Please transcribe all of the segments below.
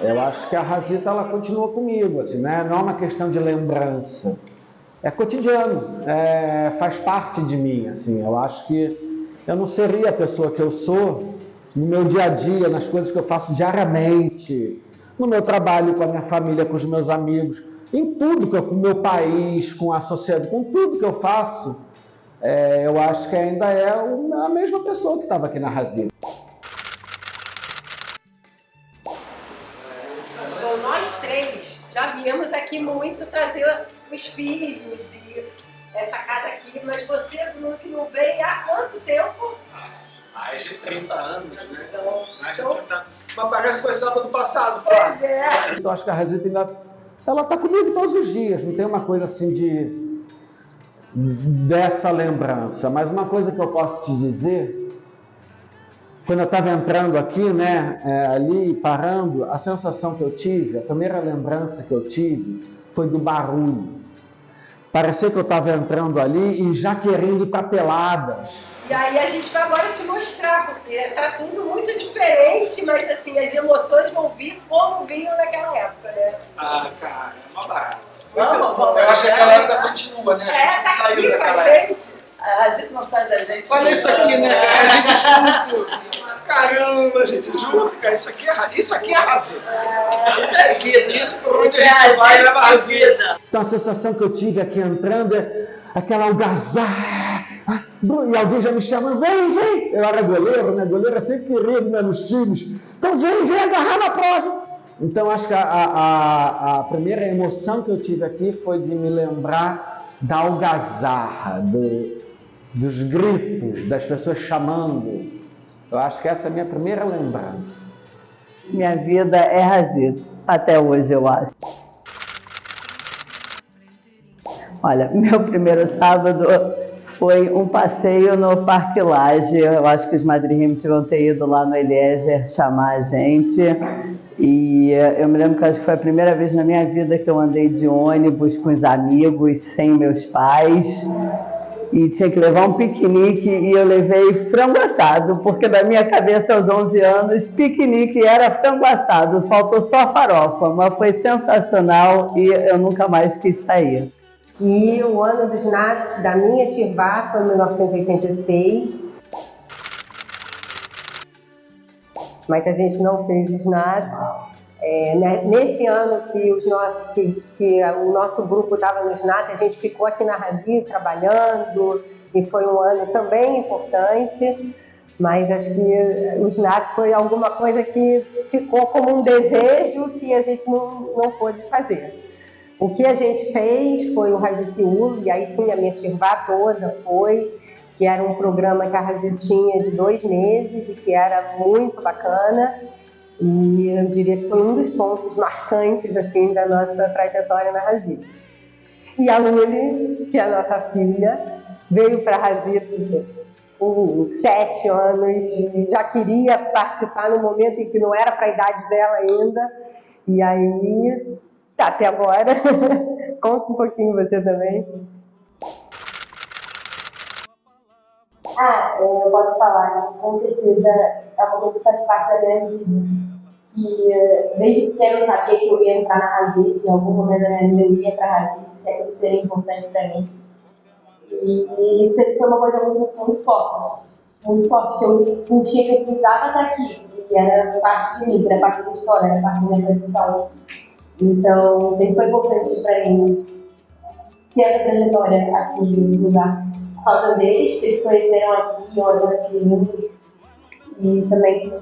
Eu acho que a Razita, ela continua comigo, assim, né? Não é uma questão de lembrança. É cotidiano, faz parte de mim, assim. Eu acho que eu não seria a pessoa que eu sou no meu dia a dia, nas coisas que eu faço diariamente, no meu trabalho, com a minha família, com os meus amigos, em tudo que eu, com o meu país, com a sociedade, com tudo que eu faço. Eu acho que ainda é a mesma pessoa que estava aqui na Razita. Bom, nós três já viemos aqui muito trazer os filhos e essa casa aqui, mas você, Bruno, que não vem há quanto tempo? Mais de 30 anos, né? Então, Mais de 30 anos. Mas parece que foi sábado passado, pois é. Eu acho que a Razita ainda, ela está comigo todos os dias, não tem uma coisa assim dessa lembrança. Mas uma coisa que eu posso te dizer, quando eu estava entrando aqui, né, ali parando, a sensação que eu tive, a primeira lembrança que eu tive foi do barulho. Parecia que eu estava entrando ali e já querendo ir para peladas. E aí a gente vai agora te mostrar, porque tá tudo muito diferente, mas assim, as emoções vão vir como vinham naquela época, né? Ah, cara, é uma barata. Vamos, eu acho que aquela época continua, né? A gente não tá saiu aqui com a daquela época. gente. A gente não sai da gente. Olha isso aqui, né? A gente junto. Caramba, gente, junto, cara. Isso aqui é Razita. Isso é vida. Isso por onde a gente vai leva a vida. Então a sensação que eu tive aqui entrando é aquela algazarra. E alguém já me chama, vem. Eu era goleiro, né? Goleiro é sempre querido, né, nos times. Então vem agarrar na próxima. Então acho que a primeira emoção que eu tive aqui foi de me lembrar da algazarra, dos gritos, das pessoas chamando. Eu acho que essa é a minha primeira lembrança. Minha vida é Razita, até hoje eu acho. Olha, meu primeiro sábado foi um passeio no Parque Lage. Eu acho que os madrinhos vão ter ido lá no Eliezer chamar a gente. E eu me lembro que acho que foi a primeira vez na minha vida que eu andei de ônibus com os amigos, sem meus pais. E tinha que levar um piquenique e eu levei frango assado, porque na minha cabeça aos 11 anos, piquenique era frango assado, faltou só a farofa, mas foi sensacional e eu nunca mais quis sair. E o ano da minha Shirvá foi 1986, mas a gente não fez SNAT. Nesse ano que o nosso grupo estava no SNAT, a gente ficou aqui na Razita trabalhando e foi um ano também importante, mas acho que o SNAT foi alguma coisa que ficou como um desejo que a gente não pôde fazer. O que a gente fez foi o Razitiú, e aí sim a minha Shirvá toda foi, que era um programa que a Razita tinha de 2 meses e que era muito bacana. E eu diria que foi um dos pontos marcantes assim, da nossa trajetória na Razita. E a Luli, que é a nossa filha, veio para a Razita com 7 anos, e já queria participar no momento em que não era para a idade dela ainda. E aí, tá até agora. Conta um pouquinho você também. Eu posso falar que com certeza é uma coisa que faz parte da minha vida. Que desde pequeno eu sabia que eu ia entrar na Razita, em algum momento da minha vida eu ia para a Razita, que aquilo seria importante para mim. E isso sempre foi uma coisa muito forte, que eu sentia que eu precisava estar aqui, que era parte de mim, que era parte da minha história, era parte da minha tradição. Então sempre foi importante para mim ter essa trajetória aqui nesse lugar. Por causa deles, que eles conheceram aqui, iam às nossas reuniões. e também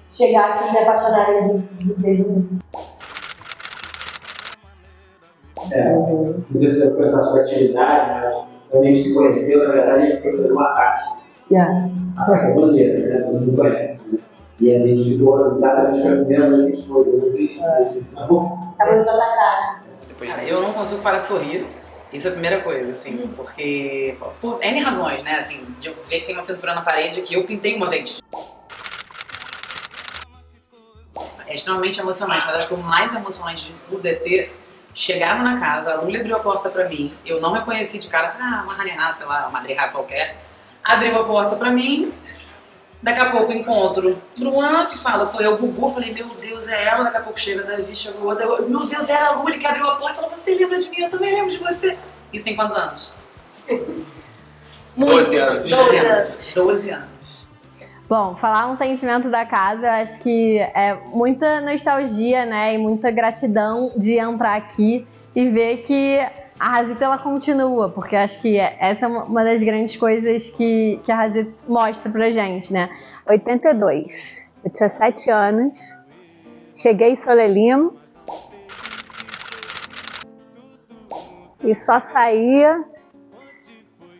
chegar aqui e me apaixonar desde o início. Se você for contar a sua atividade, mas quando a gente se conheceu, na verdade, a gente foi fazer uma arte. A arte brasileira, né? Todo mundo conhece. Né? E a gente ficou exatamente a primeira vez que a gente foi. Tá bom? Tá muito atacado. Cara, eu não consigo parar de sorrir. Isso é a primeira coisa, assim, porque... Por N razões, né? Assim, de eu ver que tem uma pintura na parede que eu pintei uma vez. É extremamente emocionante, mas acho que o mais emocionante de tudo é ter chegado na casa, a Lula abriu a porta pra mim, eu não reconheci de cara, falei, uma Haneha, sei lá, uma Madriha qualquer, abriu a porta pra mim, daqui a pouco encontro Bruan, que fala, sou eu, Bubu, falei, meu Deus, é ela, daqui a pouco chega a Davi, chegou outra, meu Deus, era a Lula que abriu a porta, ela, você lembra de mim, eu também lembro de você. Isso tem quantos anos? 12 anos. 12 anos. Bom, falar um sentimento da casa, eu acho que é muita nostalgia, né, e muita gratidão de entrar aqui e ver que a Razito, ela continua, porque acho que essa é uma das grandes coisas que a Razito mostra pra gente, né. 82, eu tinha 7 anos, cheguei em Solelim e só saía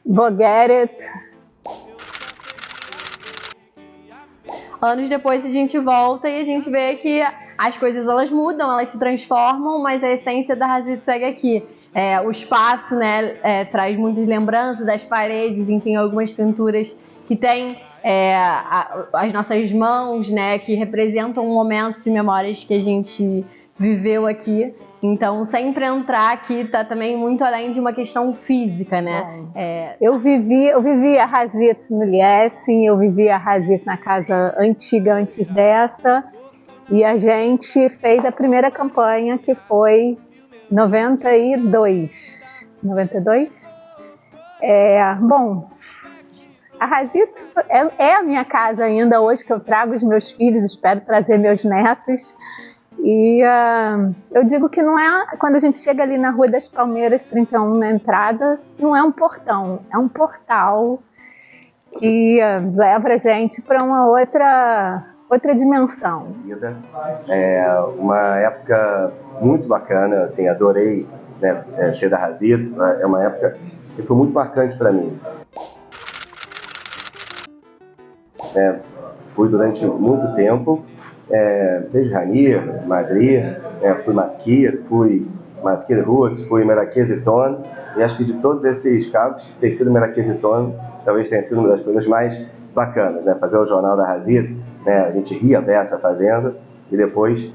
Bogueret. Anos depois a gente volta e a gente vê que as coisas elas mudam, elas se transformam, mas a essência da Razito segue aqui. O espaço, né, traz muitas lembranças das paredes, enfim, algumas pinturas que tem as nossas mãos, né, que representam momentos e memórias que a gente viveu aqui. Então, sempre entrar aqui tá também muito além de uma questão física, né? Eu vivi a Razito no Liessing, eu vivi a Razito na casa antiga antes dessa, e a gente fez a primeira campanha, que foi 92. 92? Bom, a Razito é a minha casa ainda hoje, que eu trago os meus filhos, espero trazer meus netos. E eu digo que não é, quando a gente chega ali na Rua das Palmeiras 31, na entrada, não é um portão, é um portal que leva a gente para uma outra dimensão. É uma época muito bacana, assim, adorei, né, ser da Razito, é uma época que foi muito marcante para mim. Fui durante muito tempo, desde Ranir, Madrid, fui Masquir, fui Masquir Roots, fui Meraquesiton, e acho que de todos esses cargos, ter sido Meraquesiton talvez tenha sido uma das coisas mais bacanas, né? Fazer o Jornal da Razito, né? A gente ria dessa fazenda e depois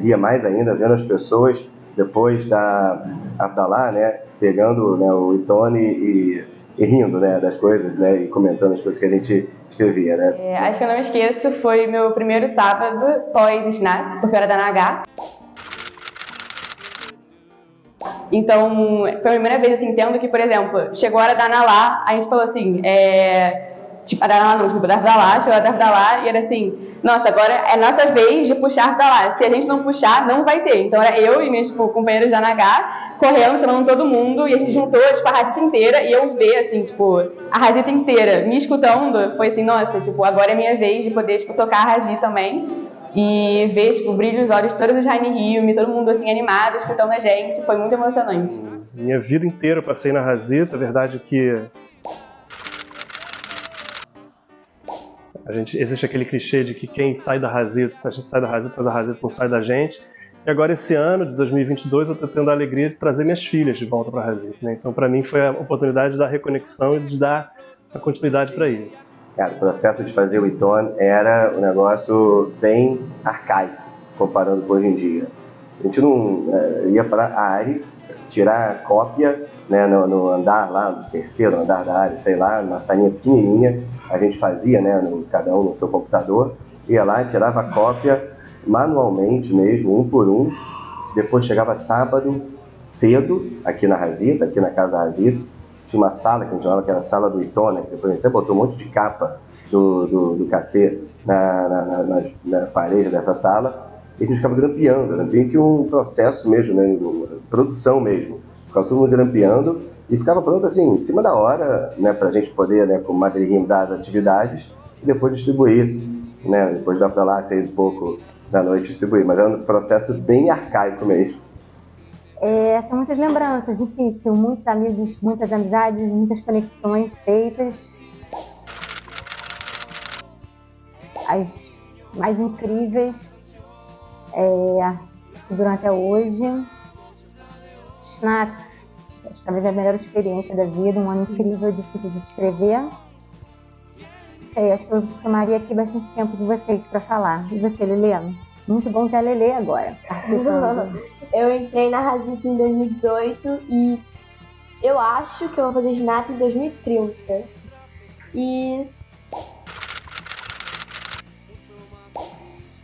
ria mais ainda vendo as pessoas depois da Abdalá, né? Pegando, né, o Itone e rindo, né, das coisas, né, e comentando as coisas que a gente escrevia, né. Acho que eu não me esqueço, foi meu primeiro sábado pós-SNAT, porque eu era da NH. Então, foi a primeira vez, assim, tendo que, por exemplo, chegou a hora da Analá, a gente falou assim, tipo, a da Analá não, desculpa, da Abdalá, chegou a hora da Abdalá, e era assim, nossa, agora é nossa vez de puxar Abdalá, se a gente não puxar, não vai ter. Então era eu e meus, tipo, companheiros da NH, correndo, chamando todo mundo, e a gente juntou, tipo, a Razito inteira, e eu ver, assim, tipo, a Razito inteira me escutando, foi assim, nossa, tipo, agora é minha vez de poder, tipo, tocar a Razito também, e ver, tipo, o brilho nos olhos de todos os Rainy Hilme, todo mundo, assim, animado, escutando a gente, foi muito emocionante. Minha vida inteira eu passei na Razito, a verdade é que existe aquele clichê de que quem sai da Razito, a gente sai da Razito, mas a Razito não sai da gente. E agora, esse ano, de 2022, eu estou tendo a alegria de trazer minhas filhas de volta para a Razito, né? Então, para mim, foi a oportunidade de dar reconexão e de dar a continuidade para isso. Cara, o processo de fazer o Itone era um negócio bem arcaico, comparando com hoje em dia. A gente não ia para a área, tirar cópia, né, no andar lá, no terceiro andar da área, sei lá, numa salinha pequenininha, a gente fazia, né, cada um no seu computador, ia lá, tirava a cópia, manualmente mesmo, um por um. Depois chegava sábado cedo, aqui na Razito, aqui na casa da Razito. Tinha uma sala que a gente chamava, que era a sala do Itone, que depois a gente até botou um monte de capa do cacê na parede dessa sala. E a gente ficava grampeando, era bem que um processo mesmo, né, produção mesmo. Ficava todo mundo grampeando e ficava pronto assim, em cima da hora, né, pra gente poder, né, como Madririm, dar as atividades. e depois distribuir, né? Depois de dar para lá às 6 e pouco da noite distribuir, mas é um processo bem arcaico mesmo. São muitas lembranças, difícil, muitos amigos, muitas amizades, muitas conexões feitas. As mais incríveis que duram até hoje. Snap, acho que talvez é a melhor experiência da vida, um ano incrível, difícil de descrever. Acho que eu chamaria aqui bastante tempo de vocês para falar. E você, Liliana? Muito bom ter a Lelê agora. Eu entrei na Razito em 2018 e eu acho que eu vou fazer Snap em 2030. E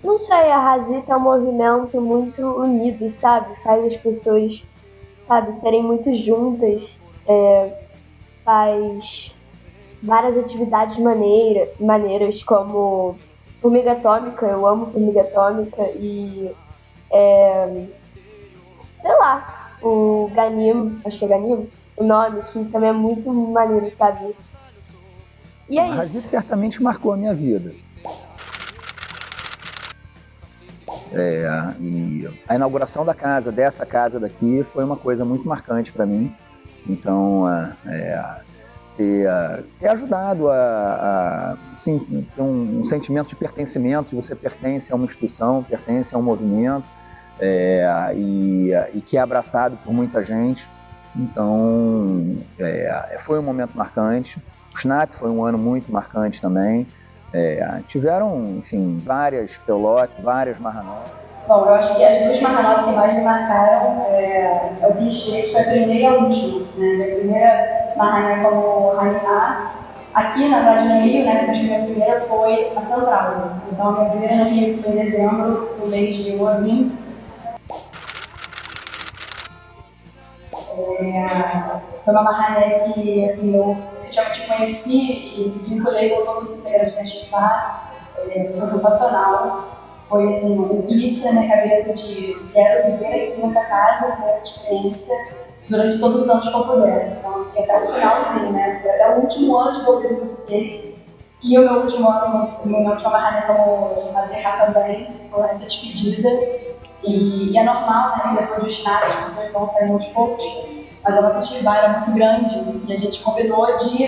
não sei, a Razito é um movimento muito unido, sabe? Faz as pessoas, sabe, serem muito juntas, faz várias atividades maneiras, como Formiga Atômica. Eu amo Formiga Atômica e sei lá, o Ganim, acho que é Ganim, o nome, que também é muito maneiro, sabe? E é isso. A Razito certamente marcou a minha vida. E a inauguração dessa casa daqui, foi uma coisa muito marcante para mim. Então, ter ajudado assim, ter um sentimento de pertencimento, de você pertence a uma instituição, pertence a um movimento, e que é abraçado por muita gente. Então, foi um momento marcante. O SNAT foi um ano muito marcante também. Tiveram, enfim, várias pelotas, várias Mahanotas. Bom, eu acho que as duas Mahanotas que mais me marcaram é o clichê, que foi a primeira e a última, né? A primeira Mahané como Haná. Aqui, na verdade, no Rio, né, que a minha primeira foi a Central. Então, a minha primeira no Rio foi em dezembro, no mês de Olim. Foi uma Mahané que, assim, eu efetivamente conheci e vinculei com todos os integrantes da Chifar. Foi sensacional. Foi, assim, um clique na minha cabeça de quero viver aqui nessa casa, ter essa experiência durante todos os anos que eu puder. Então, até o finalzinho, né? Até o último ano de governo que eu fiquei. E o meu último ano, minha última Mahané como Madreha também, foi essa despedida. E é normal, né? Depois do estágio, as pessoas vão saindo aos poucos. Mas a nossa festival era muito grande e a gente combinou de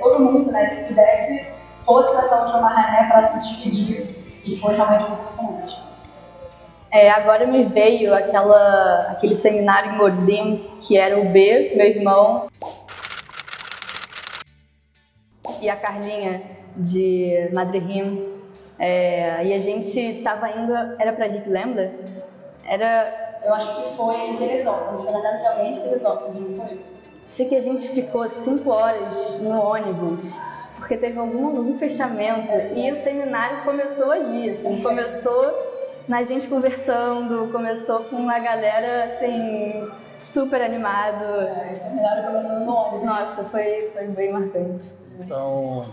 todo mundo, né, que pudesse, fosse nessa última Mahané para se despedir. E foi realmente muito emocionante. Agora me veio aquele seminário em Ordim, que era o B, meu irmão, e a Carlinha, de Madrihim. E a gente estava indo, era pra Dick, lembra? Eu acho que foi em Teresópolis, foi na casa de alguém de Teresópolis, não foi? Sei que a gente ficou 5 horas no ônibus, porque teve algum fechamento, e o seminário começou ali, assim, começou na gente conversando, começou com uma galera, assim, super animado. O seminário começou no ônibus. Nossa, foi bem marcante. Então,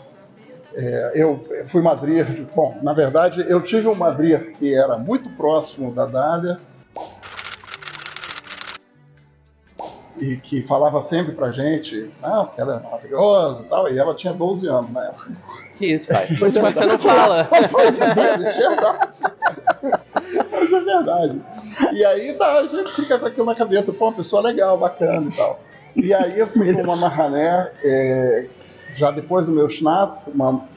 eu fui madrir. Bom, na verdade, eu tive um madrir que era muito próximo da Dália e que falava sempre pra gente, que ela é maravilhosa e tal, e ela tinha 12 anos na época. Que isso, pai? Mas você não fala. Mas é verdade. E aí a gente fica com aquilo na cabeça, pô, uma pessoa legal, bacana e tal. E aí eu fui para uma Mahané, já depois do meu SNAT,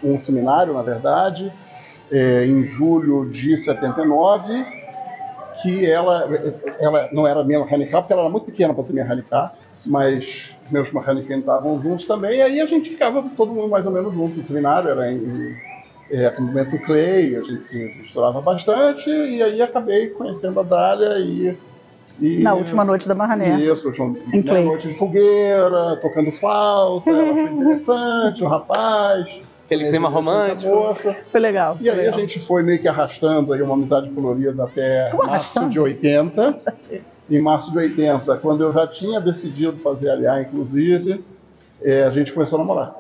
um seminário, na verdade, em julho de 79, que ela não era minha Hanukkah, porque ela era muito pequena para ser minha Hanukkah, mas meus Hanukkah estavam juntos também, e aí a gente ficava todo mundo mais ou menos junto no seminário, era em acampamento Clay, a gente se misturava bastante, e aí acabei conhecendo a Dália e na última noite da Mahané. Isso, noite de fogueira, tocando flauta, ela foi interessante, o rapaz. Aquele clima romântico. Foi legal. E aí a gente foi meio que arrastando aí uma amizade colorida até março de 80. Em março de 80, quando eu já tinha decidido fazer aliá, inclusive, a gente começou a namorar.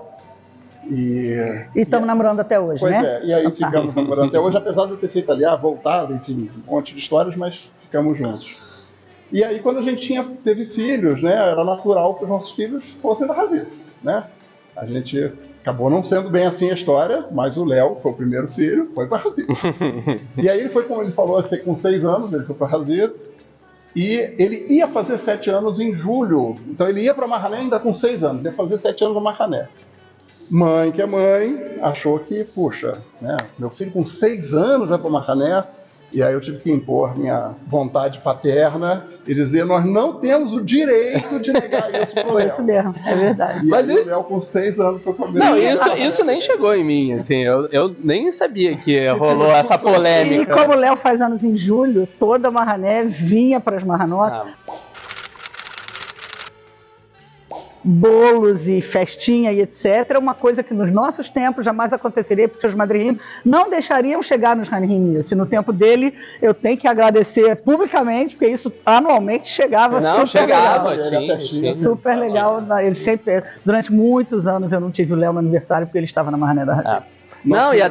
E estamos namorando até hoje, pois né? Pois é, e aí ficamos namorando até hoje, apesar de eu ter feito aliá, voltado, enfim, um monte de histórias, mas ficamos juntos. E aí quando a gente teve filhos, né, era natural que os nossos filhos fossem da Razito, né? A gente acabou não sendo bem assim a história, mas o Léo foi o primeiro filho, foi para Razito. E aí ele foi, como ele falou, com 6 anos, ele foi para Razito. E ele ia fazer 7 anos em julho. Então ele ia para Marrané ainda com 6 anos, ia fazer 7 anos na Marrané. Mãe, que é mãe, achou que, puxa, né, meu filho com 6 anos vai para Marrané. E aí eu tive que impor minha vontade paterna e dizer, nós não temos o direito de negar isso pro Léo. Isso mesmo, é verdade. E mas aí o Léo com 6 anos foi comer. Não, isso nem chegou em mim, assim, eu nem sabia que rolou essa polêmica. E como o Léo faz anos em julho, toda a Marrané vinha para as Marranotas. Bolos e festinha e etc. Uma coisa que nos nossos tempos jamais aconteceria, porque os madrinhos não deixariam chegar nos Hanrim. Se no tempo dele, eu tenho que agradecer publicamente, porque isso anualmente chegava. Não, super chegava, legal. tinha. Super legal. Ele sempre, durante muitos anos eu não tive o Léo no aniversário, porque ele estava na Marrané da Rádio. Não, e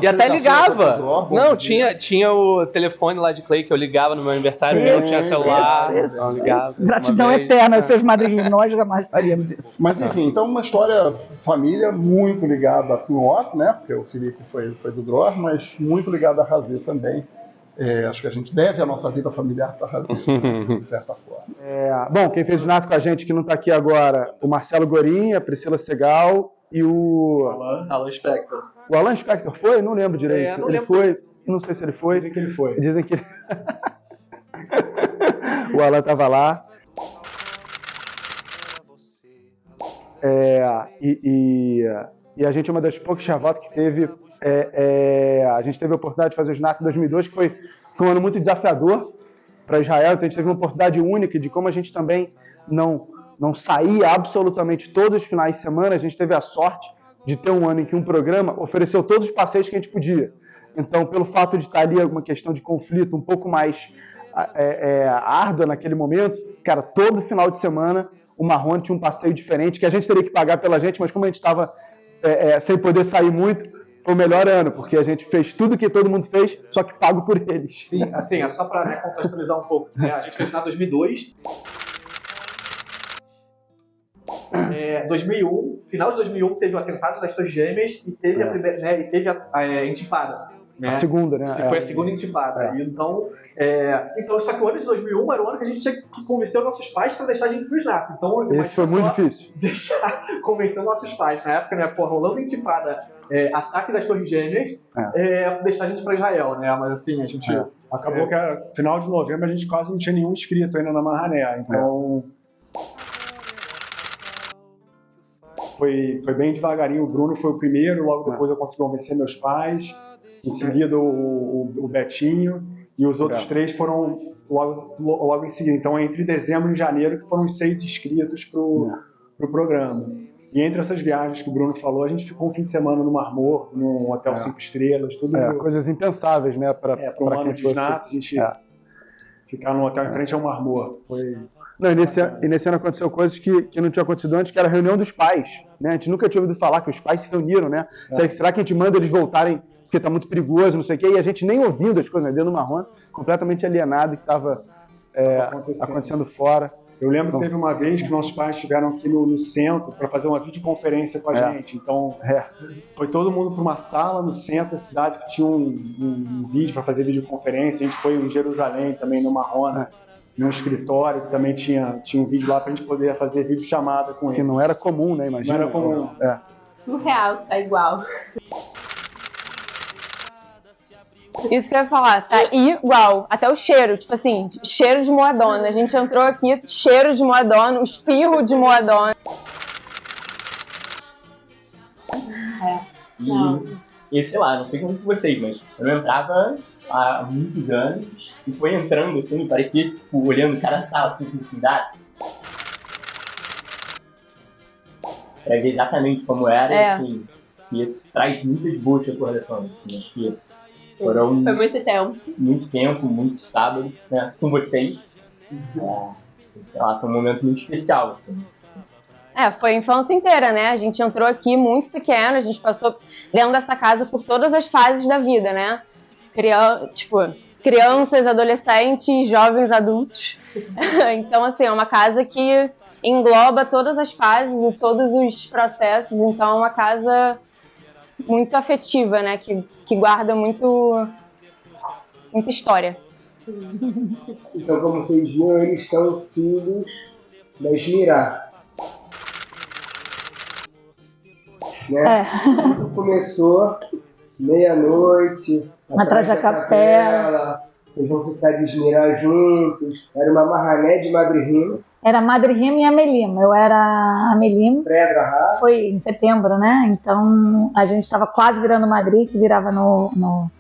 até ligava. Não, tinha o telefone lá de Clay que eu ligava no meu aniversário, eu não tinha celular. Não ligava. Gratidão eterna aos seus madrinhos, nós jamais faríamos isso. Mas enfim, então uma história família muito ligada a Tuot, né? Porque o Felipe foi do Dror, mas muito ligada a Razê também. Acho que a gente deve a nossa vida familiar para Razê, de certa forma. Bom, quem fez o Nato com a gente, que não está aqui agora, o Marcelo Gorinha, a Priscila Segal e o Alan Spector. O Alan Spector foi? Não lembro direito. Não ele lembro. foi? Não sei se ele foi. Dizem que ele foi. Dizem que o Alan estava lá. E a gente é uma das poucas chavotas que teve. A gente teve a oportunidade de fazer os Natos em 2002, que foi um ano muito desafiador para Israel. Então a gente teve uma oportunidade única de como a gente também não saía absolutamente todos os finais de semana. A gente teve a sorte de ter um ano em que um programa ofereceu todos os passeios que a gente podia. Então, pelo fato de estar ali uma questão de conflito um pouco mais árdua naquele momento, cara, todo final de semana o Marrone tinha um passeio diferente, que a gente teria que pagar pela gente, mas como a gente estava sem poder sair muito, foi o melhor ano, porque a gente fez tudo que todo mundo fez, só que pago por eles. Sim, assim, é só para contextualizar um pouco. A gente fez na 2002. 2001, final de 2001 teve o atentado das Torres Gêmeas e teve a primeira, né, e teve a intifada, né? A segunda, né? Que foi a segunda intifada. Então, só que o ano de 2001 era o ano que a gente tinha que convencer os nossos pais para deixar a gente pro SNAP. Então, esse foi muito difícil. Convencer os nossos pais. Na época, né, rolando a intifada, ataque das Torres Gêmeas, deixar a gente para Israel, né? Mas assim, a gente... Acabou que no final de novembro a gente quase não tinha nenhum inscrito ainda na Marrané. Então... Foi bem devagarinho. O Bruno foi o primeiro, logo depois eu consegui convencer meus pais, em seguida o Betinho, e os outros 3 foram logo em seguida. Então, entre dezembro e janeiro, que foram os 6 inscritos pro programa. E entre essas viagens que o Bruno falou, a gente ficou um fim de semana no Mar Morto, num hotel 5 estrelas, tudo. Coisas impensáveis, né? Para um ano de SNAP, a gente ficar num hotel em frente ao Mar Morto. Foi... Não, e nesse ano aconteceu coisas que não tinha acontecido antes, que era a reunião dos pais, né? A gente nunca tinha ouvido falar que os pais se reuniram, né? Será que a gente manda eles voltarem porque tá muito perigoso, não sei o quê? E a gente nem ouvindo as coisas, né? Dentro do Marrone, completamente alienado, que estava acontecendo fora. Eu lembro que teve uma vez que nossos pais estiveram aqui no centro para fazer uma videoconferência com a gente. Então, foi todo mundo para uma sala no centro da cidade que tinha um vídeo para fazer videoconferência. A gente foi em Jerusalém também, no Marrone. Num escritório que também tinha um vídeo lá pra gente poder fazer videochamada com ele. Que não era comum, né? Imagina. Não era comum. Surreal, tá igual. Isso que eu ia falar, tá igual. Até o cheiro, tipo assim, cheiro de moadona. A gente entrou aqui, cheiro de moadona, espirro de moadona. E sei lá, não sei como com vocês, mas eu entrava há muitos anos e foi entrando assim, parecia tipo, olhando cada sala assim com cuidado pra ver exatamente como era e assim, e traz muitas boas recordações, assim, acho que foram foi muito tempo, muitos sábados, né, com vocês. Sei lá, foi um momento muito especial, assim. Foi a infância inteira, né? A gente entrou aqui muito pequeno, a gente passou dentro dessa casa por todas as fases da vida, né? Crianças, adolescentes, jovens, adultos. Então, assim, é uma casa que engloba todas as fases e todos os processos, então é uma casa muito afetiva, né? Que guarda muita história. Então, como vocês viram, eles são filhos da Esmirá. Né? Tudo começou meia-noite, atrás da capela. Vocês vão ficar de Esmirá juntos. Era uma marrané de Madrihim. Era Madrihim e Amelim. Eu era Amelim. Pré-Adrahá. Foi em setembro, né? Então a gente estava quase virando Madri, que virava no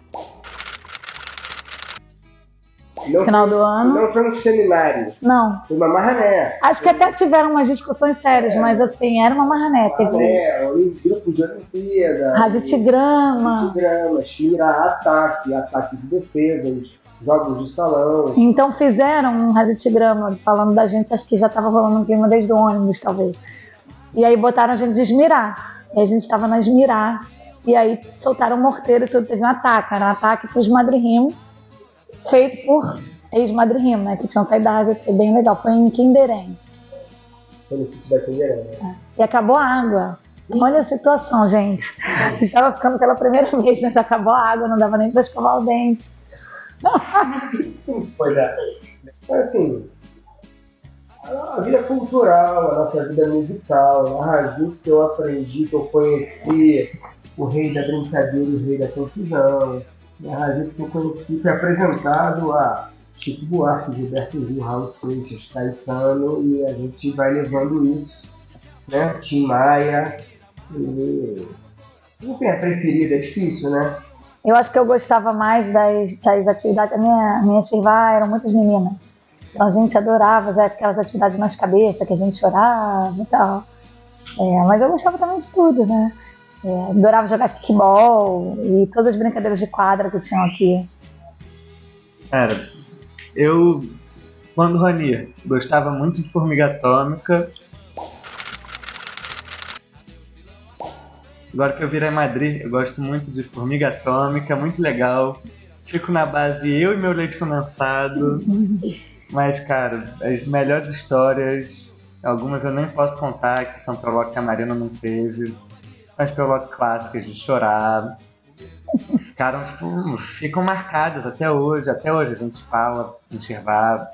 final do ano. Não foi um seminário. Não. Foi uma marrané. Acho que até tiveram umas discussões sérias, mas assim, era uma marrané. Teve grupo de Olimpíada. Raditigrama. Shira, ataques e defesas, jogos de salão. Então fizeram um raditigrama falando da gente, acho que já estava rolando um clima desde o ônibus, talvez. E aí botaram a gente de Esmirá. E a gente estava na Esmirá. E aí soltaram um morteiro e tudo. Teve um ataque. Era um ataque para os Madrihim, feito por ex-Madrihim, né? Que tinham saído da Ásia. Foi bem legal. Foi em Kinderem. Foi no sítio da Kinderem, né? E acabou a água. Olha a situação, gente. A gente estava ficando pela primeira vez, mas acabou a água. Não dava nem para escovar o dente. Pois é. Mas assim, a vida cultural, a nossa vida musical, a Razit que eu aprendi, que eu conheci o rei da brincadeira e o rei da confusão. A Razit que eu conheci, foi apresentado a Chico Buarque, Gilberto Gil, Raul Seixas, Caetano, e a gente vai levando isso, né? Tim Maia, e não tem a preferida, é difícil, né? Eu acho que eu gostava mais das atividades. A minha Shirvá eram muitas meninas. Então a gente adorava aquelas atividades mais cabeça, que a gente chorava e tal. Mas eu gostava também de tudo, né? Adorava jogar kickball e todas as brincadeiras de quadra que tinham aqui. Cara, eu, quando Rani, gostava muito de Formiga Atômica. Agora que eu virei Madrid, eu gosto muito de Formiga Atômica, muito legal. Fico na base eu e meu leite condensado. Mas, cara, as melhores histórias, algumas eu nem posso contar, que são pelo que a Marina não teve. Mas pelo clássicas de chorar. Ficam marcadas até hoje. Até hoje a gente fala em Shirvá,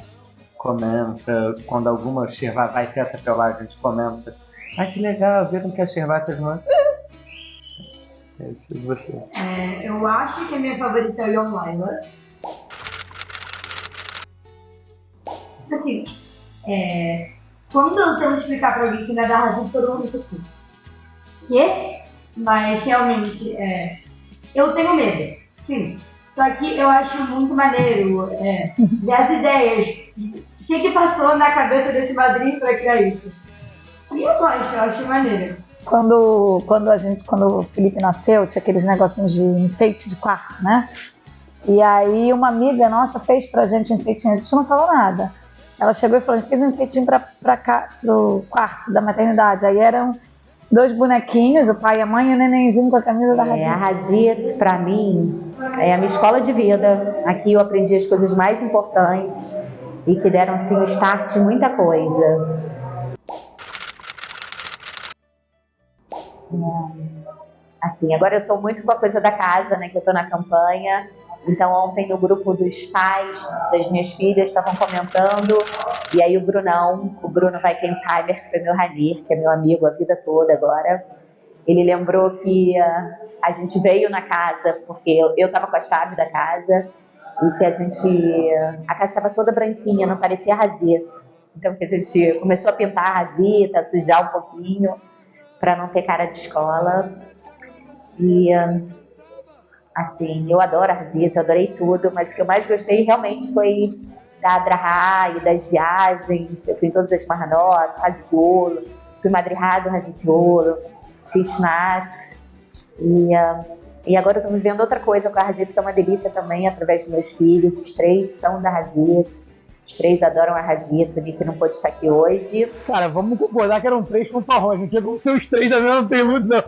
comenta. Quando alguma Shirvá vai ter essa a gente comenta. Que legal, viram que a Shirvá teve uma... Você. Eu acho que a minha favorita é o Young Laila. Assim, quando eu tento explicar pra alguém que não é da Razit, todo mundo fica assim. Quê? Mas realmente, eu tenho medo, sim. Só que eu acho muito maneiro ver as ideias. O que passou na cabeça desse madrinho pra criar isso? E eu acho maneiro. Quando o Felipe nasceu, tinha aqueles negocinhos de enfeite de quarto, né? E aí uma amiga nossa fez pra gente um enfeitinho, a gente não falou nada. Ela chegou e falou, a gente fez um enfeitinho pra cá, pro quarto da maternidade. Aí eram 2 bonequinhos, o pai e a mãe e o nenenzinho com a camisa da Razit. A Razit, pra mim, é a minha escola de vida. Aqui eu aprendi as coisas mais importantes e que deram, assim, o start de muita coisa. Assim, agora eu tô muito com a coisa da casa, né, que eu tô na campanha. Então ontem no grupo dos pais das minhas filhas estavam comentando, e aí o Bruno vai Kensheimer, que foi meu Ranir, que é meu amigo a vida toda agora, ele lembrou que a gente veio na casa, porque eu tava com a chave da casa, e que a casa estava toda branquinha, não parecia Razit. Então que a gente começou a pintar a Razit, a sujar um pouquinho, para não ter cara de escola. E assim, eu adoro a Razit, eu adorei tudo, mas o que eu mais gostei realmente foi da Adrahá e das viagens. Eu fui em todas as Mahanot, Razit, fui Madrihá do Razit, fiz snacks, e agora eu tô vivendo outra coisa com a Razit, que é uma delícia também, através dos meus filhos. Os 3 são da Razit, os 3 adoram a Razit, o Nick não pôde estar aqui hoje. Cara, vamos concordar que eram 3 fanfarrões, não tinha como ser os 3 da mesma tribo, não.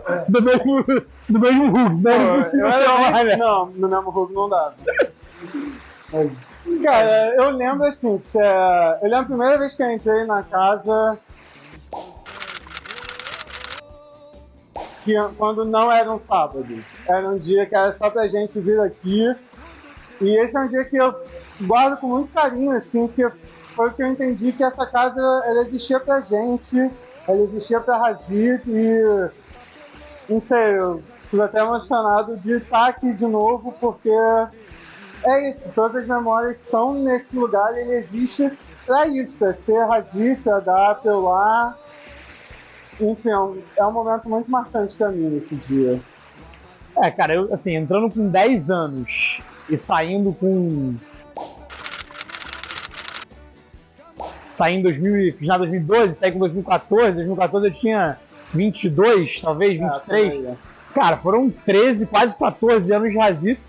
Do mesmo Hulk, né? Não, no mesmo Hulk não dá. Cara, eu lembro assim, eu lembro a primeira vez que eu entrei na casa, quando não era um sábado. Era um dia que era só pra gente vir aqui. E esse é um dia que eu guardo com muito carinho, assim, que foi o que eu entendi, que essa casa ela existia pra gente, ela existia pra Razit, e não sei, eu fico até emocionado de estar aqui de novo, porque é isso, todas as memórias são nesse lugar, ele existe pra isso, pra ser Razit, pra dar pra eu lá. Enfim, é um momento muito marcante pra mim nesse dia. Cara, eu, assim, entrando com 10 anos e saindo com... Saí em 2012, saí com 2014. 2014 eu tinha 22, talvez 23. Cara, foram 13, quase 14 anos de Razit,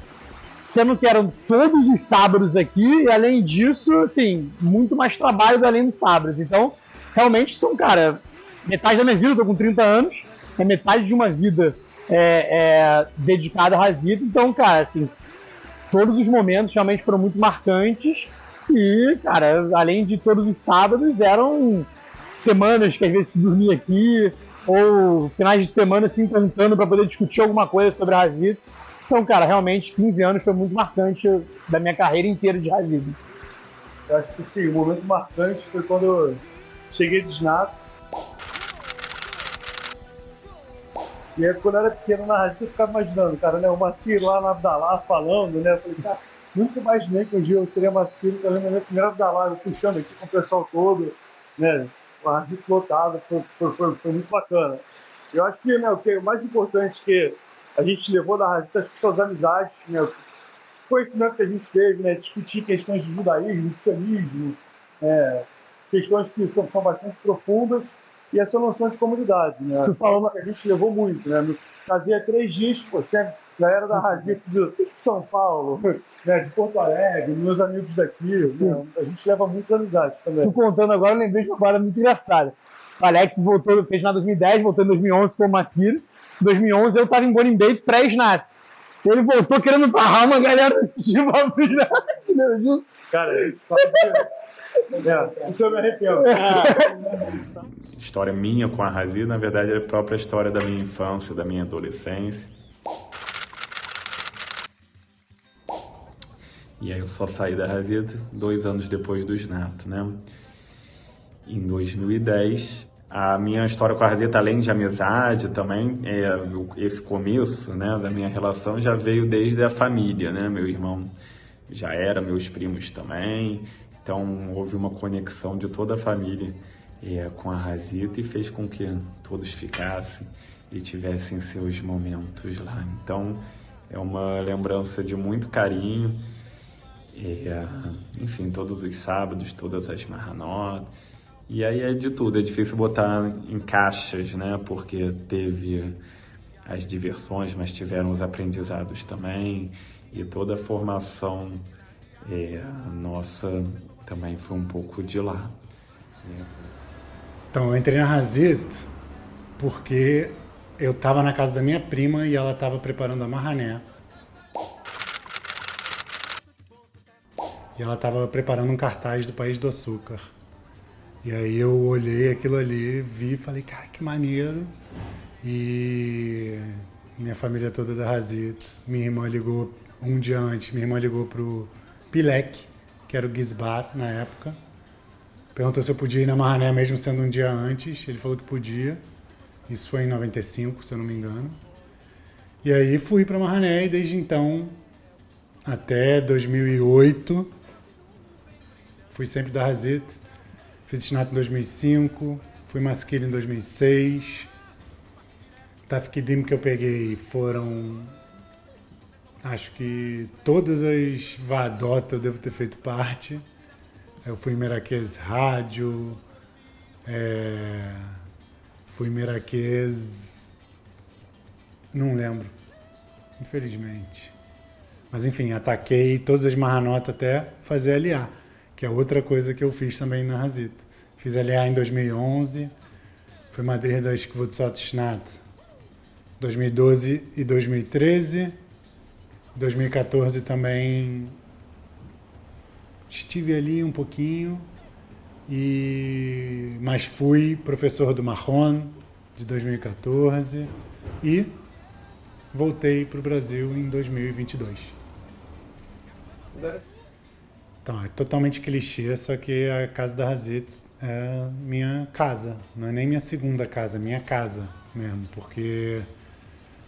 sendo que eram todos os sábados aqui, e além disso, assim, muito mais trabalho do além dos sábados. Então, realmente são, cara, metade da minha vida, eu tô com 30 anos, é metade de uma vida dedicada a Razit. Então, cara, assim, todos os momentos realmente foram muito marcantes. E, cara, além de todos os sábados, eram semanas que às vezes dormia aqui, ou finais de semana se encontrando para poder discutir alguma coisa sobre a Razit. Então, cara, realmente 15 anos foi muito marcante da minha carreira inteira de Razit. Eu acho que sim, o momento marcante foi quando eu cheguei de Snato. E aí, quando eu era pequeno na Razit, eu ficava imaginando, cara, né, o Macir lá na Abdalá falando, né, eu falei, cara, nunca imaginei que um dia eu seria Macir, eu lembro da minha primeira Abdalá, eu puxando aqui com o pessoal todo, né, o Razit lotado, foi muito bacana. Eu acho que, né, o mais importante que a gente levou da Razit, as suas amizades, né, o conhecimento que a gente teve, né, discutir questões de judaísmo, de sionismo, questões que são bastante profundas, e essa noção de comunidade, né? Tu falou que a gente levou muito, né? Fazia 3 dias, pô, sempre galera da Razit de São Paulo, né, de Porto Alegre, meus amigos daqui, né? A gente leva muitas amizades também. Tu contando agora, eu lembrei de uma parada muito engraçada. O Alex voltou, fez na 2010, voltou em 2011 como Macir. Em 2011 eu tava em Bonin Bay pré-Snat. Ele voltou querendo barrar uma galera de uma meu Deus. Cara, isso eu me arrependo. História minha com a Razit, na verdade, é a própria história da minha infância, da minha adolescência. E aí eu só saí da Razit 2 anos depois do Snato, né? Em 2010, a minha história com a Razit, além de amizade também, esse começo, né, da minha relação já veio desde a família, né? Meu irmão já era, meus primos também. Então houve uma conexão de toda a família com a Razit e fez com que todos ficassem e tivessem seus momentos lá. Então é uma lembrança de muito carinho. Enfim, todos os sábados, todas as Mahanot. E aí é de tudo, é difícil botar em caixas, né? Porque teve as diversões, mas tiveram os aprendizados também. E toda a formação nossa também foi um pouco de lá. Então, eu entrei na Razit porque eu estava na casa da minha prima e ela estava preparando a Mahané. E ela estava preparando um cartaz do País do Açúcar. E aí eu olhei aquilo ali, vi e falei, cara, que maneiro. E minha família toda da Razit, minha irmã ligou um dia antes, minha irmã ligou pro Pilek, que era o Gizbar na época. Perguntou se eu podia ir na Mahané mesmo sendo um dia antes. Ele falou que podia. Isso foi em 95, se eu não me engano. E aí fui pra Mahané e desde então, até 2008, fui sempre da Razit. Fiz Snato em 2005, fui Maskil em 2006. Tafkidim que eu peguei foram... Acho que todas as Vadot eu devo ter feito parte. Eu fui em Meraquez Rádio, fui em Meraquez... Não lembro, infelizmente. Mas enfim, ataquei todas as Mahanot até fazer LA, que é outra coisa que eu fiz também na Razit. Fiz LA em 2011, fui Madrid da Shkvutzot Shnat 2012 e 2013. 2014 também estive ali um pouquinho, mas fui professor do Mahon de 2014. e voltei para o Brasil em 2022. Então, é totalmente clichê, só que a casa da Razit é minha casa, não é nem minha segunda casa, é minha casa mesmo, porque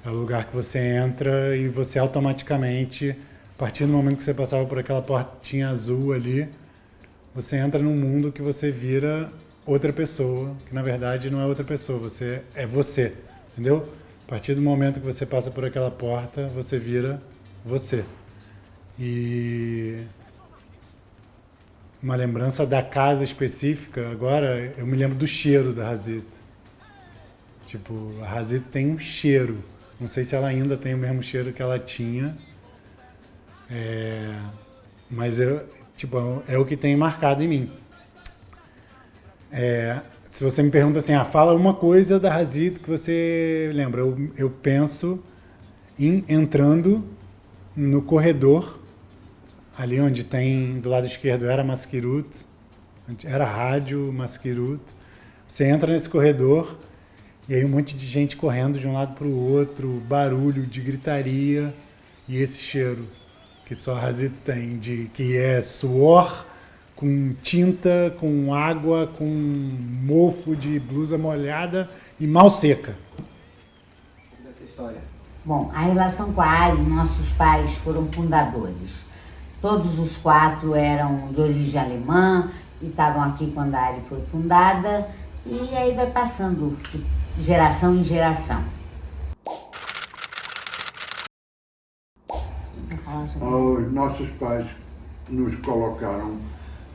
é o lugar que você entra e você automaticamente, a partir do momento que você passava por aquela portinha azul ali, você entra num mundo que você vira outra pessoa, que na verdade não é outra pessoa, você é você, entendeu? A partir do momento que você passa por aquela porta, você vira você. E uma lembrança da casa específica, agora eu me lembro do cheiro da Razit. Tipo, a Razit tem um cheiro. Não sei se ela ainda tem o mesmo cheiro que ela tinha. Mas é o que tem marcado em mim. Se você me pergunta assim, fala uma coisa da Razit que você lembra. Eu penso em entrando no corredor, ali onde tem, do lado esquerdo era Maskirut, era rádio Maskirut. Você entra nesse corredor e aí um monte de gente correndo de um lado para o outro, barulho de gritaria e esse cheiro que só a Razit tem, que é suor com tinta, com água, com mofo de blusa molhada e mal seca. Dessa história. Bom, a relação com a Ari, nossos pais foram fundadores. Todos os 4 eram de origem alemã e estavam aqui quando a Ari foi fundada, e aí vai passando de geração em geração. Os nossos pais nos colocaram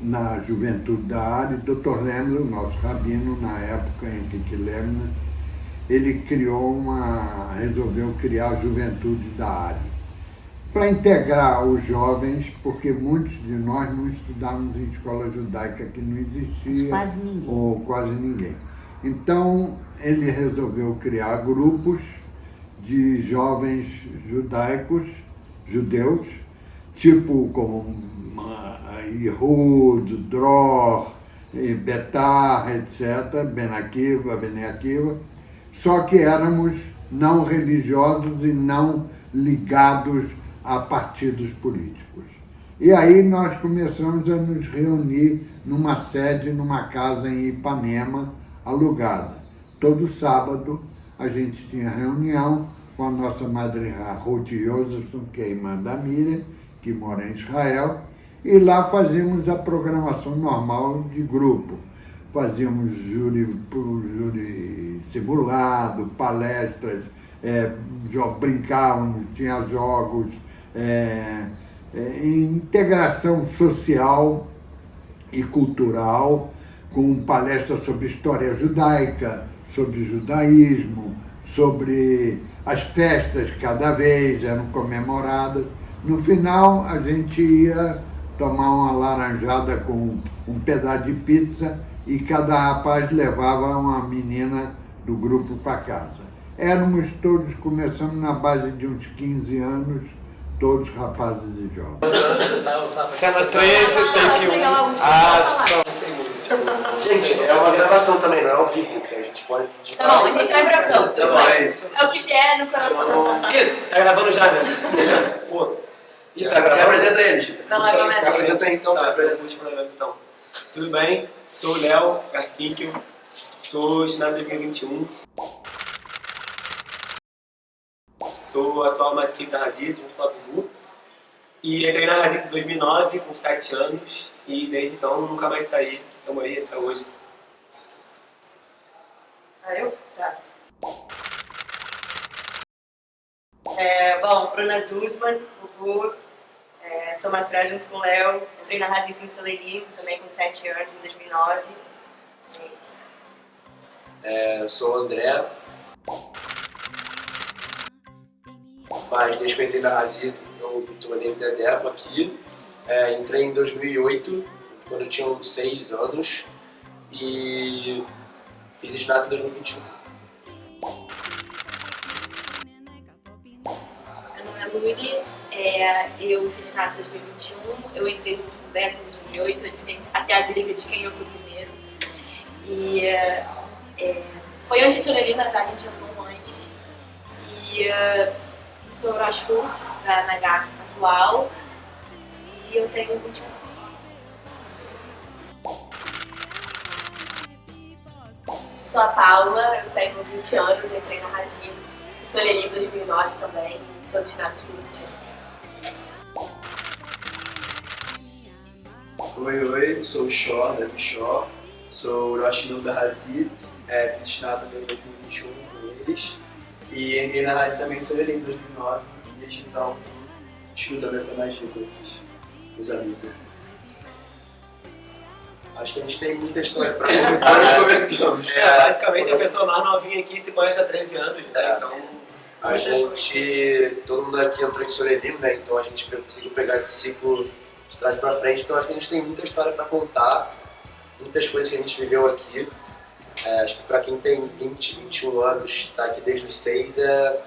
na juventude da Ari. Dr. Lemler, o nosso rabino na época, Henrique Lemler, ele resolveu criar a juventude da Ari para integrar os jovens, porque muitos de nós não estudávamos em escola judaica, que não existia, quase ninguém. Ou quase ninguém. Então, ele resolveu criar grupos de jovens judeus, tipo como Yehud, Dror, Betar, etc., Ben Akiva, só que éramos não religiosos e não ligados a partidos políticos. E aí nós começamos a nos reunir numa sede, numa casa em Ipanema, alugada. Todo sábado a gente tinha reunião com a nossa madre Ruth Josephson, que é irmã da Miriam, que mora em Israel, e lá fazíamos a programação normal de grupo. Fazíamos júri simulado, palestras, brincávamos, tinha jogos, integração social e cultural, com palestras sobre história judaica, sobre judaísmo, sobre as festas, cada vez eram comemoradas. No final, a gente ia tomar uma laranjada com um pedaço de pizza e cada rapaz levava uma menina do grupo para casa. Éramos todos, começamos na base de uns 15 anos, todos rapazes e jovens. Cena 13, take 1. Gente, é uma gravação também, não é ao vivo, que a gente pode... Tá bom, a gente vai pra ação. Tá bom, é isso. É o que vier no coração. Ih, tá gravando já, né? Pô. Ih, tá gravando. Você apresenta eles. Você apresenta aí, então. Tá, vou te falar então. Tudo bem? Sou o Léo Garfinkel, sou estudante de 2021. Sou o atual Maskir da Razit, junto com a Bubu. E entrei na Razit em 2009, com 7 anos, e desde então nunca mais saí. Estamos aí até hoje. Eu? Tá. Bom, Bruna Zuzman, Bubu, sou mais velha junto com o Léo. Entrei na Razit em Soleirinho, também com 7 anos, em 2009. É isso. Sou o André. Mas desde que eu entrei na Razit, eu me tornei Dedeco aqui. Entrei em 2008, quando eu tinha uns 6 anos, e fiz Snat em 2021. Meu nome é Luli, eu fiz Snat em 2021, eu entrei junto com o Beto em 2008, a gente tem até a briga de quem entrou primeiro. E foi antes de Sorelli, na verdade, a gente entrou antes. E sou Rashford, da NH atual, e eu tenho 21. Sou a Paula, eu tenho 20 anos, entrei na Razito. Sou Leli em 2009 também, sou destinada de 2021. Oi, sou o Shaw, da Shaw. Sou o Roshinu da Razit, fui destinado também em 2021 com eles. E entrei na Razit também, sou Leli em 2009, e desde então estudando essa magia com os amigos aqui. Acho que a gente tem muita história pra contar, nós começamos. Basicamente a pessoa mais novinha aqui se conhece há 13 anos, né? Então. A gente, todo mundo aqui entrou em Solelim, né? Então a gente conseguiu pegar esse ciclo de trás pra frente. Então acho que a gente tem muita história pra contar, muitas coisas que a gente viveu aqui. Acho que pra quem tem 20, 21 anos, tá aqui desde os 6 é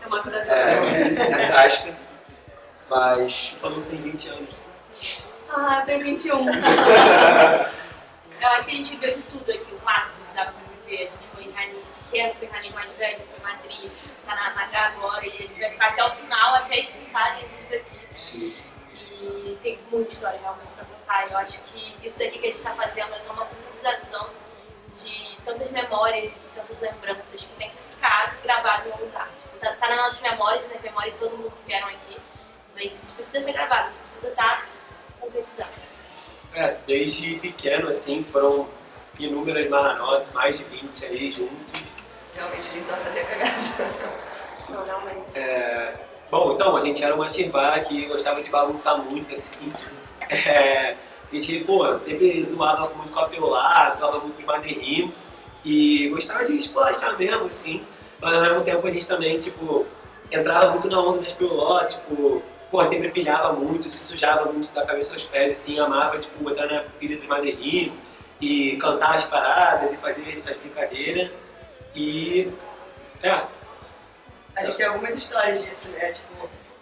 uma coisa fantástica. Mas. Falando que tem 20 anos. Ah, eu tenho 21. Eu acho que a gente viveu de tudo aqui, o máximo que dava pra viver. A gente foi em Rani pequeno, foi em Rani mais velho, foi em Madrid, tá na NH agora, e a gente vai ficar até o final, até expulsarem a gente daqui. Sim. E tem muita história realmente pra contar. Eu acho que isso daqui que a gente tá fazendo é só uma concretização de tantas memórias e de tantas lembranças que tem que ficar gravado em algum lugar. Tipo, tá nas nossas memórias, nas memórias de todo mundo que vieram aqui, mas isso precisa ser gravado, isso precisa estar concretizado. Desde pequeno, assim, foram inúmeras maranotas, mais de 20 aí juntos. Realmente a gente só fazia cagada. Não, realmente. Bom, então, a gente era uma chivá que gostava de bagunçar muito, assim. A gente, sempre zoava muito com a Peolá, zoava muito com os Madrim, e gostava de esculachar mesmo, assim. Mas ao mesmo tempo a gente também, entrava muito na onda das Peoló, sempre pilhava muito, se sujava muito da cabeça aos pés, assim, amava, entrar na pilha dos Madrim e cantar as paradas e fazer as brincadeiras. E. A gente tem algumas histórias disso, né?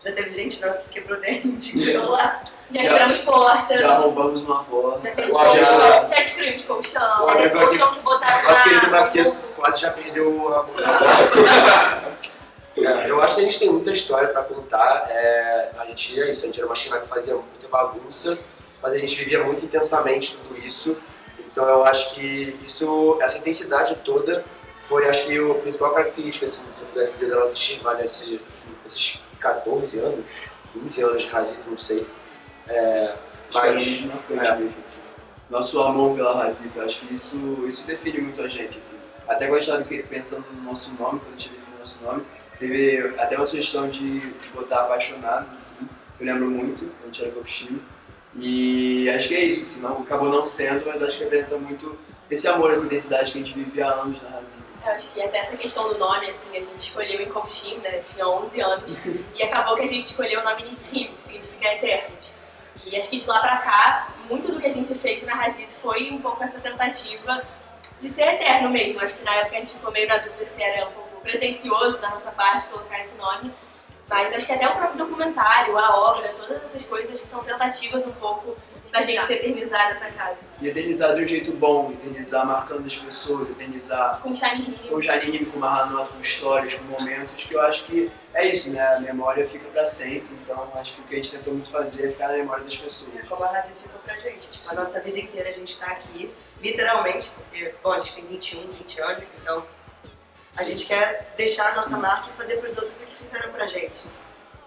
Já teve gente nossa que quebrou dente, quebrou lá. Já quebramos porta. Já roubamos uma porta. Já teve colchão, já destruímos colchão. Teve colchão que botaram nosso querido Masqueiro quase já perdeu a porta. Eu acho que a gente tem muita história pra contar. A gente era uma china que fazia muita bagunça, mas a gente vivia muito intensamente tudo isso. Então eu acho que essa intensidade toda foi, acho que, a principal característica, assim, se eu pudesse dizer, da nossa china, nesses 14 anos, 15 anos de Razito, não sei. Mas nosso amor pela Razito, acho que isso define muito a gente, assim. Até quando a gente estava pensando no nosso nome, quando a gente definiu o nosso nome, teve até uma sugestão de botar apaixonado, assim, eu lembro muito, quando a gente era copichino. E acho que é isso, assim, acabou não sendo, mas acho que apresenta muito esse amor, essa intensidade que a gente vive há anos na Razito. Assim. Eu acho que até essa questão do nome, assim, a gente escolheu em coaching, né, tinha 11 anos, e acabou que a gente escolheu o nome Nitzhim, que significa Eternos. E acho que de lá pra cá, muito do que a gente fez na Razito foi um pouco essa tentativa de ser eterno mesmo. Acho que na época a gente ficou meio na dúvida se era um pouco pretencioso da nossa parte colocar esse nome, mas acho que até o próprio documentário, a obra, todas essas coisas que são tentativas um pouco da gente se eternizar nessa casa. E eternizar de um jeito bom, eternizar marcando as pessoas, eternizar com Shiny Rim, com Mahanot, com histórias, com momentos, que eu acho que é isso, né? A memória fica pra sempre, então acho que o que a gente tentou muito fazer é ficar na memória das pessoas. Como a Razito ficou pra gente, a nossa vida inteira a gente tá aqui, literalmente, porque, bom, a gente tem 21, 20 anos, então a gente quer deixar a nossa marca e fazer pros outros o que fizeram pra gente.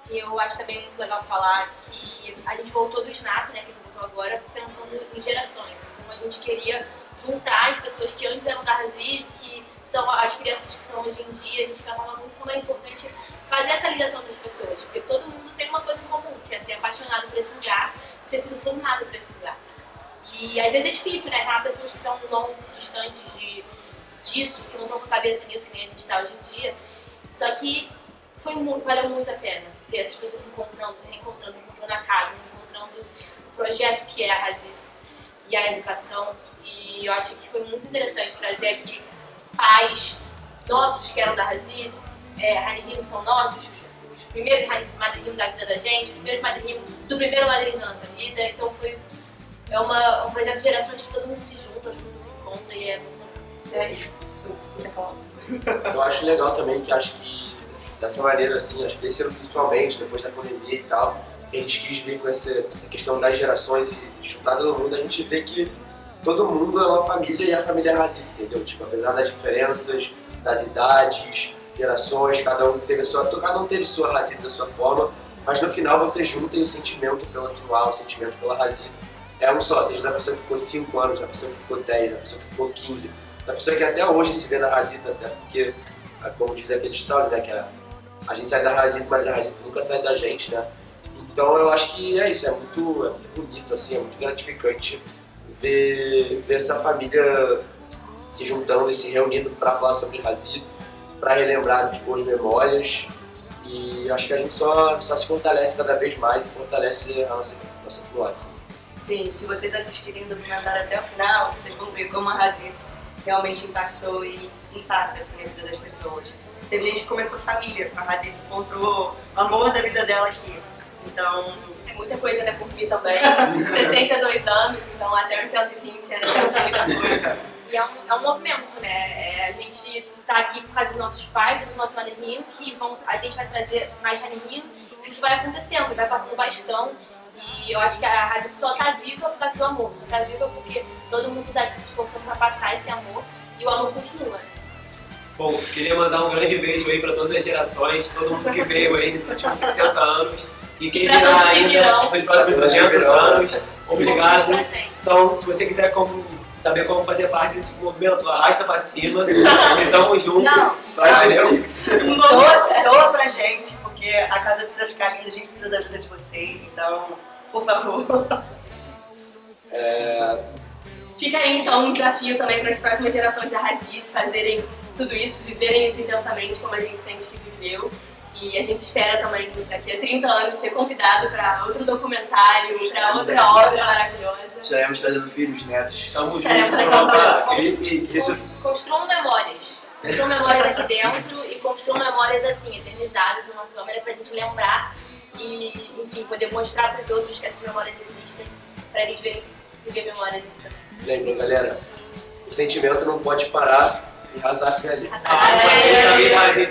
E eu acho também muito legal falar que a gente voltou do SNAP, né, que voltou agora, pensando em gerações. Então a gente queria juntar as pessoas que antes eram da Razito, que são as crianças que são hoje em dia. A gente pensava muito como é importante fazer essa ligação das pessoas, porque todo mundo tem uma coisa em comum, que é ser apaixonado por esse lugar, ter sido formado por esse lugar. E às vezes é difícil, né, achar pessoas que estão longe, distantes disso, que não estão com a cabeça nisso, que nem a gente está hoje em dia. Só que valeu muito a pena ter essas pessoas se encontrando a casa, reencontrando o projeto que é a Razito e a educação. E eu acho que foi muito interessante trazer aqui pais nossos que eram da Razito, Hanihim são nossos, os primeiros Madrim da vida da gente, os primeiros Madrim do primeiro Madrim da nossa vida. Então um projeto de gerações que todo mundo se junta, todo mundo se encontra e é isso. Eu acho legal também que acho que dessa maneira, assim, acho que esse ano principalmente, depois da pandemia e tal, a gente quis vir com essa questão das gerações e de juntar todo mundo, a gente vê que todo mundo é uma família e a família é Hazit, entendeu? Tipo, apesar das diferenças, das idades, gerações, cada um teve sua Hazit da sua forma, mas no final vocês juntem o sentimento pela Truá, o sentimento pela Hazit. É um só, seja da pessoa que ficou 5 anos, da pessoa que ficou 10, da pessoa que ficou 15, da pessoa que até hoje se vê na Hazit, até porque, como diz aquele história, né, que a gente sai da Hazit, mas a Hazit nunca sai da gente, né? Então eu acho que é isso, é muito bonito, assim, é muito gratificante ver essa família se juntando e se reunindo para falar sobre Hazit, para relembrar de boas memórias, e acho que a gente só se fortalece cada vez mais e fortalece a nossa Truá. Sim, se vocês assistirem o documentário até o final, vocês vão ver como a Hazit realmente impactou e impacta assim, a vida das pessoas. Teve gente que começou família com a Hazit, encontrou o amor da vida dela aqui. Então, é muita coisa, né, por vir também. 62 anos, então até os 120 era muita coisa. E é um movimento, né? A gente tá aqui por causa dos nossos pais e do nosso madrinho, que a gente vai trazer mais madrinho, e isso vai acontecendo, vai passando bastão. E eu acho que a Hazit só tá viva por causa do amor, só tá viva porque todo mundo tá se esforçando pra passar esse amor, e o amor continua. Bom, queria mandar um grande beijo aí para todas as gerações, todo mundo que veio aí nos últimos 60 anos e quem virá ainda nos próximos 200 anos. Obrigado. Então, se você quiser saber como fazer parte desse movimento, arrasta para cima e tamo junto. Valeu. Doa pra gente, porque a casa precisa ficar linda, a gente precisa da ajuda de vocês, então, por favor. Fica aí então um desafio também para as próximas gerações da Hazit fazerem tudo isso, viverem isso intensamente como a gente sente que viveu. E a gente espera também, daqui a 30 anos, ser convidado para outro documentário, para outra obra maravilhosa. Estaremos trazendo filhos, netos. Estamos juntos. Construam memórias. Construam memórias aqui dentro e construam memórias assim, eternizadas numa câmera para a gente lembrar e, enfim, poder mostrar para os outros que essas memórias existem, para eles viver memórias então. Lembra, galera, o sentimento não pode parar e Hazit ali. Hazit,